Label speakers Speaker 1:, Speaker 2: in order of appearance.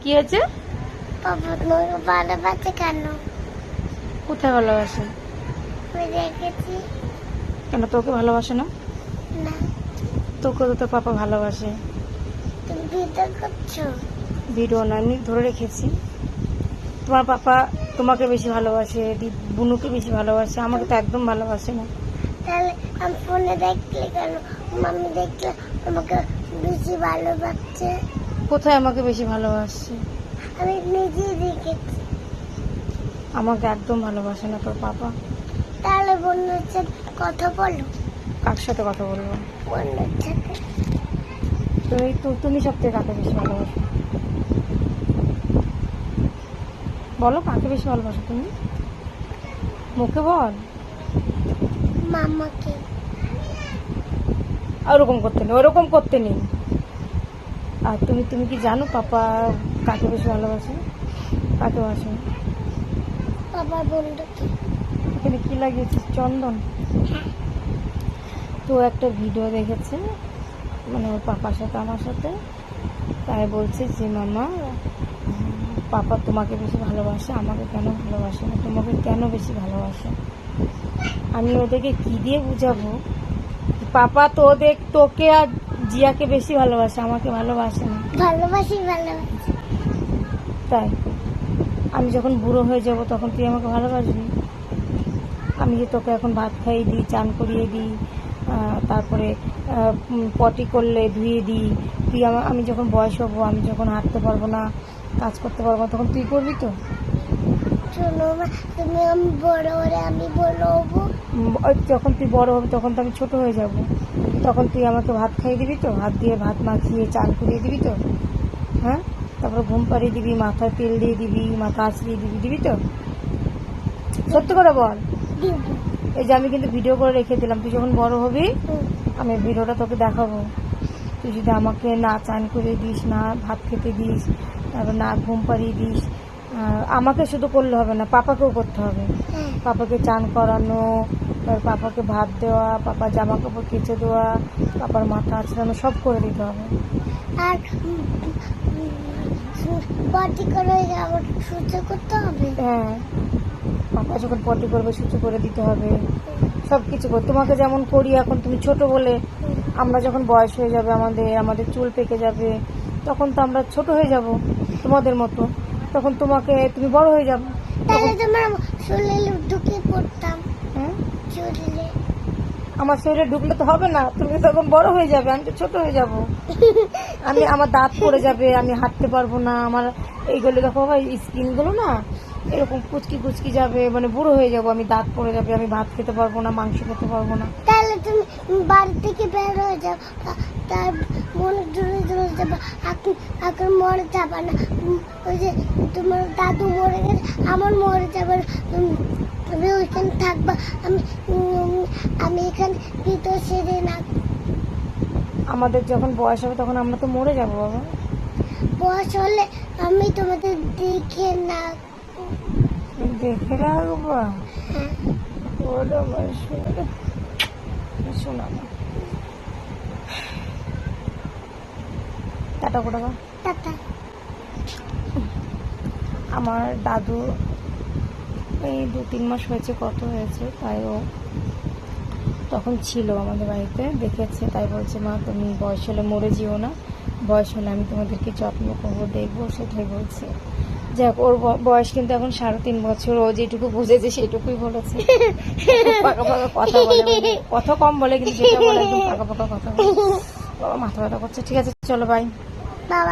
Speaker 1: কি হয়েছে?
Speaker 2: পাপা তোমাকে ভালোবাসে কেন?
Speaker 1: কোথায় ভালোবাসে?
Speaker 2: আমি দেখেছি।
Speaker 1: কেন তোকে ভালোবাসে না?
Speaker 2: না,
Speaker 1: তোকে তো তোর পাপা ভালোবাসে।
Speaker 2: তুমি ভিডিও করছো?
Speaker 1: ভিডিও না, আমি ধরে রেখেছি। তোমার পাপা তোমাকে বেশি ভালোবাসে, বুনুকে বেশি ভালোবাসে, আমাকে তো একদম ভালোবাসে না।
Speaker 2: তাহলে আমি ফোনে দেখলে কেন? মাম্মি দেখলে আমাকে বেশি ভালোবাসছে।
Speaker 1: কোথায় আমাকে বেশি ভালোবাসছে?
Speaker 2: আমি নিজেই দেখেছি।
Speaker 1: আমাকে একদম ভালোবাসে না তোর পাপা।
Speaker 2: তাহলে বন্ধুর সাথে কথা বলো।
Speaker 1: কার সাথে কথা বলবো?
Speaker 2: বন্ধুর সাথে।
Speaker 1: তুমি সব থেকে কাকে বেশি ভালোবাসো? বলো, কাকে বেশি ভালোবাসো তুমি? মুখে বল।
Speaker 2: মামাকে।
Speaker 1: ওরকম করতে নেই, ওরকম করতে নেই। আর তুমি কি জানো পাপা কাকে বেশি ভালোবাসে, কাকে বাসে?
Speaker 2: বাবার বন্ধুকে।
Speaker 1: এখানে কি লাগিয়েছিস? চন্দন। তো একটা ভিডিও দেখেছে, মানে ওর পাপার সাথে আমার সাথে, তাই বলছে যে মামা পাপা তোমাকে বেশি ভালোবাসে, আমাকে কেন ভালোবাসে না, তোমাকে কেন বেশি ভালোবাসে? আমি ওদেরকে কি দিয়ে বুঝাবো? পাপা তোকে আর জিয়াকে বেশি ভালোবাসে, আমাকে ভালোবাসে না।
Speaker 2: ভালোবাসি।
Speaker 1: তাই আমি যখন বুড়ো হয়ে যাব তখন তুই আমাকে ভালোবাসবি? আমি যে তোকে এখন ভাত খাইয়ে দিই, চান করিয়ে দিই, তারপরে পটি করলে ধুয়ে দিই, তুই আমি যখন বয়স হবো, আমি যখন হাঁটতে পারবো না, কাজ করতে পারবো না, তখন তুই করবি তো?
Speaker 2: শোনো মা, তুমি আমি বড় হলে আমি বড় হবো।
Speaker 1: যখন তুই বড় হবি তখন তো আমি ছোট হয়ে যাব, তখন তুই আমাকে ভাত খাইয়ে দিবি তো? হাত দিয়ে ভাত মাখিয়ে চান করিয়ে দিবি তো? হ্যাঁ, তারপরে ঘুম পাড়িয়ে দিবি, মাথায় তেল দিয়ে দিবি, মাথা আঁচড়িয়ে দিবি তো? সত্যি করে বল। এই যে আমি কিন্তু ভিডিও করে রেখে দিলাম, তুই যখন বড় হবি আমি ভিডিওটা তোকে দেখাবো। তুই যদি আমাকে না চান করে দিস, না ভাত খেতে দিস, তারপর না ঘুম পাড়িয়ে দিস, আমাকে শুধু করলে হবে না, পাপাকেও করতে হবে। পাপাকে চান করানো, তারপর পাপাকে ভাত দেওয়া, পাপার জামা কাপড় কেচে দেওয়া, পাপার মাথা আঁচড়ানো, সব করে দিতে হবে।
Speaker 2: আর পটি করে আমার সহ্য করতে হবে।
Speaker 1: হ্যাঁ, পাপা যখন পটি করবে সহ্য করে দিতে হবে, সব কিছু কর। তোমাকে যেমন করি এখন, তুমি ছোট বলে, আমরা যখন বয়স হয়ে যাবে, আমাদের চুল পেকে যাবে, তখন তো আমরা ছোট হয়ে যাব তোমাদের মতো, তখন তুমি বড় হয়ে যাবে।
Speaker 2: তাহলে তোমার শরীরে ঢুকে পড়তাম।
Speaker 1: হ্যাঁ,
Speaker 2: শরীরে।
Speaker 1: আমার শরীরে ঢুকলে তো হবে না, তুমি তখন বড় হয়ে যাবে, আমি তো ছোট হয়ে যাব। আমার দাঁত পড়ে যাবে, আমি হাঁটতে পারবো না, আমার এইগুলো দেখো স্কিনগুলো না এরকম কুচকি যাবে, মানে বুড়ো হয়ে যাবো, আমি দাঁত পড়ে যাবে, আমি ভাত খেতে পারবো না, মাংস খেতে পারবো না।
Speaker 2: তাহলে তুমি বাড়ি থেকে বের হয়ে যাও, তার মনে দূরে যাবো, এখন মরে যাবা না। ওই যে তোমার দাদু মরে গেছে, আমার মরে যাবে না। তুমি ওইখানে থাকবা, আমি এখানে ভিতর সেরে না।
Speaker 1: আমাদের যখন বয়স হবে তখন আমরা তো মরে যাবো বাবা।
Speaker 2: বয়স হলে আমি তোমাদের দেখে না
Speaker 1: দেখে রাখবা? ওরা শোনা না। টাটা করে দাও।
Speaker 2: টাটা।
Speaker 1: আমার দাদু এই 2-3 মাস হয়েছে, কত হয়েছে, তাই ও তখন ছিল আমাদের বাড়িতে, দেখেছে, তাই বলছে মা তুমি বয়স হলে মরে যেও না, বয়স হলে আমি তোমাদেরকে যত্ন করবো, দেখবো, সেটাই বলছে। যাক, ওর বয়স কিন্তু এখন 3.5 বছর, ও যেটুকু বুঝেছে সেটুকুই বলেছে। পাকা কথা বলে, কথা কম বলে, কিন্তু যেটা বলে একদম পাকা কথা বলে। বাবা মাথা ব্যথা করছে। ঠিক আছে, চলো বাই।
Speaker 2: বাবা।